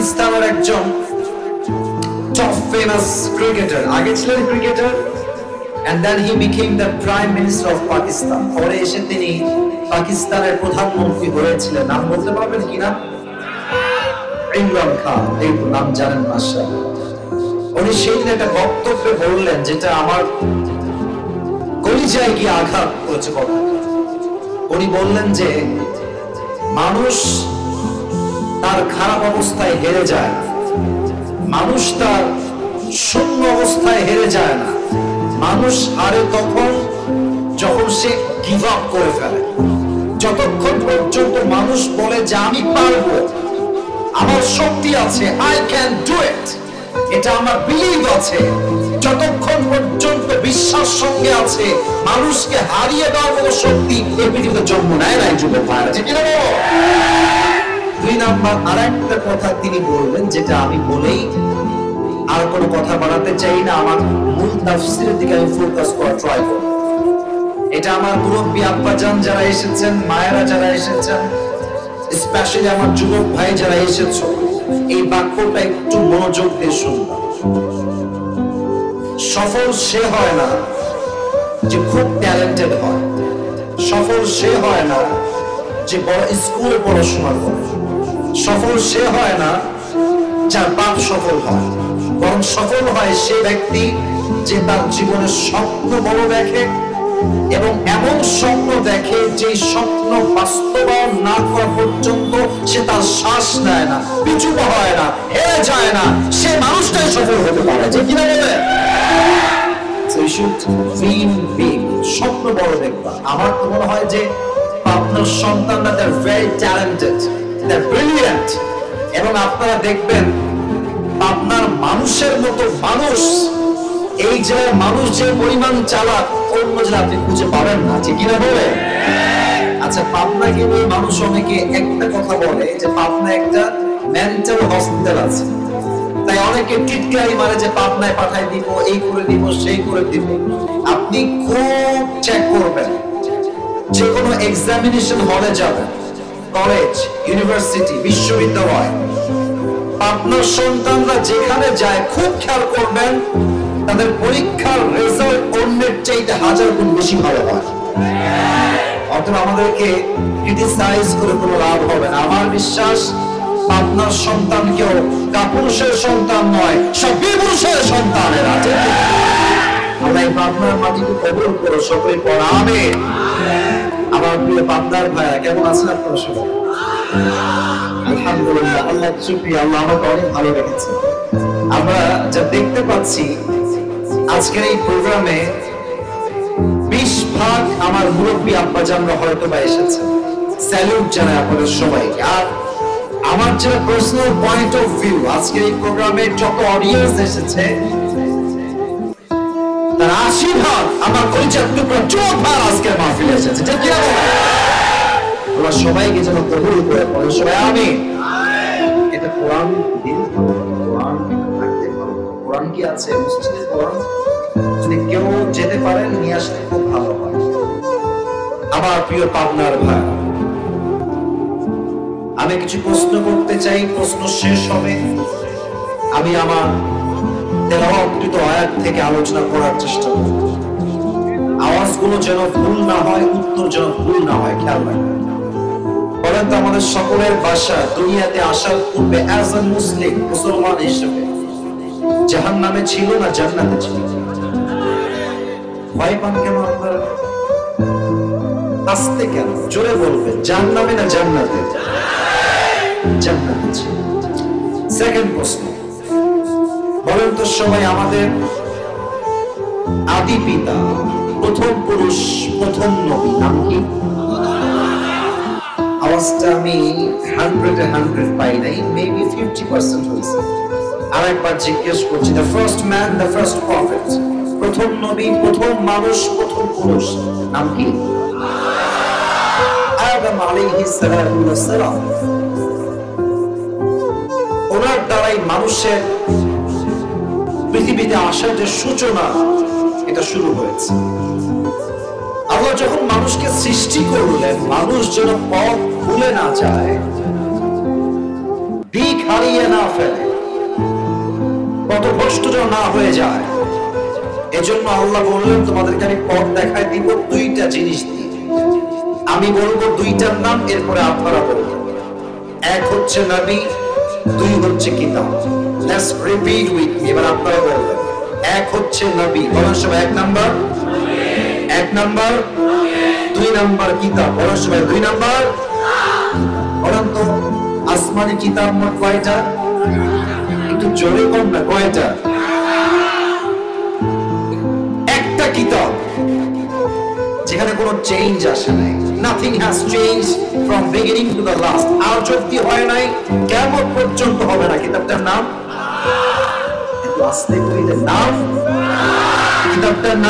পাকিস্তানের একজন top famous cricketer, আগে ছিলেন cricketer, and then he became the prime minister of Pakistan. পরে এসে তিনি পাকিস্তানের প্রধানমন্ত্রী হয়েছিলেন। নাম বলতে পারবেন কিনা? ইমরান খান। এই নাম জানেন মাশাআল্লাহ। উনি সেদিন একটা বক্তব্যে বললেন যেটা আমার কলিজায় গিয়ে আঘাত করেছে। উনি বললেন যে মানুষ তার খারাপ অবস্থায় হেরে যায় না, মানুষ তার শূন্য অবস্থায় হেরে যায় না, মানুষ হারে তখন যখন সে গিভ আপ করে ফেলে। যতক্ষণ পর্যন্ত মানুষ বলে যে আমি পারবো, আমার শক্তি আছে, আই ক্যান ডু ইট, এটা আমার বিলিভ আছে, যতক্ষণ পর্যন্ত বিশ্বাস সঙ্গে আছে, মানুষকে হারিয়ে দেওয়ার মতো শক্তি এই পৃথিবীতে জন্ম নেয় না। যুবক ভাইরা, ঠিক না? দুই নাম্বার আরেকটা কথা তিনি বলবেন, যেটা আমি বলেই আর কোনো কথা বাড়াতে চাই না, আমার মূল তাফসীরের দিকে আমি ফোকাস করা ট্রাই করব। এটা আমার মুরব্বী আব্বাজান যারা এসেছেন, মায়েরা যারা এসেছেন, স্পেশালি আমার যুবক ভাই যারা এসেছো, এই বাক্যটা একটু মনোযোগ দিয়ে শুনবা। সফল সে হয় না যে খুব ট্যালেন্টেড হয়, সফল সে হয় না যে বড় স্কুলে পড়াশোনা করে, সফল সে হয় না যার বাপ সফল হয়, বরং সফল হয় সে ব্যক্তি যে তার জীবনের স্বপ্ন বড় দেখে এবং এমন স্বপ্ন দেখে যে স্বপ্ন বাস্তবায়ন না করা পর্যন্ত সে তার শ্বাস নেয় না, পিছু হয় না, হেরে যায় না, সে মানুষটাই সফল হতে পারে। যে কিনা বলে স্বপ্ন বড় দেখবা। আমার তো মনে হয় যে আপনার সন্তানরা ভেরি ট্যালেন্টেড, ব্রিলিয়ান্ট, এবং আপনারা দেখবেন আপনার মানুষের মতো মানুষ এই জেলার মানুষ যে পরিমাণ চালাক অন্য জেলা আপনি খুঁজে পাবেন না। ঠিক কিনা বলে? আচ্ছা, পাবনাকে নিয়ে মানুষ অনেকে একটা কথা বলে যে পাবনা একটা মেন্টাল হসপিটাল আছে, তাই অনেকে টিটকারি মারে যে পাবনায় পাঠাই দিব, এই করে দিব, সেই করে দিব। আপনি খুব চেক করবেন, যে কোনো এক্সামিনেশন হলে যাবেন, কলেজ, ইউনিভার্সিটি, বিশ্ববিদ্যালয়, আপনার সন্তানরা যেখানে যায় খুব খেয়াল করবেন তাদের পরীক্ষার রেজাল্ট অন্যের চাইতে 1000 গুণ বেশি ভালো হয়। অতএব আমাদেরকে ক্রিটিসাইজ করে কোনো লাভ হবে না। আমার বিশ্বাস আপনার সন্তান কেউ কাপুরুষের সন্তান নয়, সব বীরপুরুষের সন্তান। আমরা এই পাবনার মাটিকে কবুল করো, সকলে পড়া আমিন। আমার প্রিয় পাবনার ভাইরা, কেমন আছেন আপনারা সবাই? আলহামদুলিল্লাহ, আল্লাহ শুকরিয়া, আল্লাহ আমাকে অনেক ভালো রেখেছে। আমরা যা দেখতে পাচ্ছি আজকের এই প্রোগ্রামে 20% আমার মুরব্বী আব্বাজানরা হয়তো বা এসেছে। স্যালুট জানাই আপনাদের সবাইকে। আর আমার যেটা পার্সোনাল পয়েন্ট অফ ভিউ, আজকের এই প্রোগ্রামে যত অডিয়েন্স এসেছে তার 80% আমার কলিজার টুকরা যুবক ভাই আজকের মাহফিলে এসেছে। ঠিক কি না? আমরা সবাইকে যেন কবুল করে পড়ে সবাই আমিন। এটা কোরআন দিন, কোরআন থাকতে পারে, কোরআন কি আছে মসজিদে? কোরআন যদি কেউ যেতে পারেন নিয়ে আসলে খুব ভালো হয়। আমার প্রিয় পাবনার ভাই, আমি কিছু প্রশ্ন করতে চাই, প্রশ্ন শেষ হবে আমি আমার তেলাওয়াতকৃত আয়াত থেকে আলোচনা করার চেষ্টা করব। আওয়াজগুলো যেন ভুল না হয়, উত্তর যেন ভুল না হয়, খেয়াল রাখবেন। বলেন তো আমাদের সকলের বাসা দুনিয়াতে আসার পূর্বে অ্যাজ আ মুসলিম, মুসলমান হিসেবে জাহান্নামে ছিল না জান্নাতে ছিল? ভয় পান কেন আপনারা? আস্তে কেন? জোরে বলবেন, জাহান্নামে না জান্নাতে? জান্নাতে ছিল। সেকেন্ড প্রশ্ন, বলেন তো সবাই আমাদের আদি পিতা, প্রথম পুরুষ, প্রথম নবী নাম কি? আওয়াজটা আমি 100 পাই নাই, মেবি 50% হয়েছে। আরেকবার জিজ্ঞেস করছি, the first man, the first prophet, প্রথম নবী, প্রথম মানুষ, প্রথম পুরুষ নাম কি? আদম আলাইহিস সালাম। ওনার দ্বারাই মানুষের পৃথিবীতে আসার যে সূচনা, এটা শুরু হয়েছে। আল্লাহ যখন মানুষকে সৃষ্টি করলেন, মানুষ যেন পথ ভুলে না যায়, দিক হারিয়ে না ফেলে, পথভ্রষ্ট যেন না হয়ে যায়। এজন্য আল্লাহ বললেন তোমাদেরকে আমি পথ দেখায় দিব দুইটা জিনিস দিয়ে। আমি বলবো দুইটার নাম, এরপরে আপনারা বলবেন। এক হচ্ছে নবী, দুই হচ্ছে কিতাব। লেটস রিপিট উইথ মি, এবার আপনারা বলবেন। এক হচ্ছে নবী, বলার সময় এক নাম্বার, এক নাম্বার, দুই নাম্বার কিতাব, বলার সময় দুই নাম্বার। বলেন তো আসমানি কিতাব মোট কয়টা? একটু জোরে কম না, কয়টা? একটা কিতাব যেখানে কোনো চেঞ্জ আসে নাই। Nothing has change from beginning to the last. আর যদি হয় নাই, কেমন পর্যন্ত হবে না। কিতাবটার নাম, লাস্টে নাম, কিতাবটার নাম